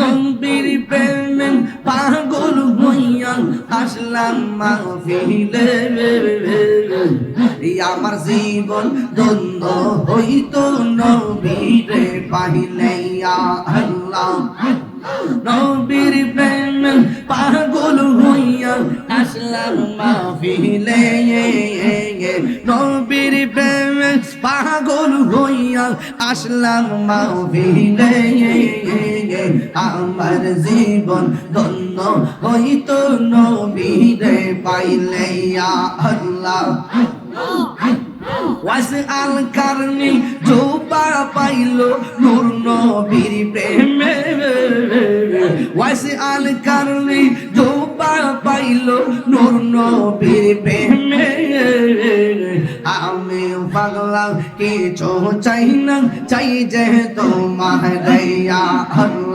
নবীর প্রেমে পাগল হইয়া আসলাম মাহফিলে, আমার জীবন ধন্য হইত নবীরে পাইলে। ইয়া আল্লাহ, নবীর প্রেমে পাগল হইয়া আসলাম মাহফিলে, নবীর প্রেমে পাগল হইয়া আসলাম মাহফিলে, আমার জীবন ধন্য হইত নবীরে পাইলে। ইয়া আল্লাহ, ওয়াসে আল কারনি জোবা পাইলো নূর নবীর প্রেমে, ওয়াসে আল কারনি জোবা পাইলো নূর নবীর প্রেমে। আমি পাগলা কিছু চাই না, চাই যে তোমার। ইয়া আল্লাহ।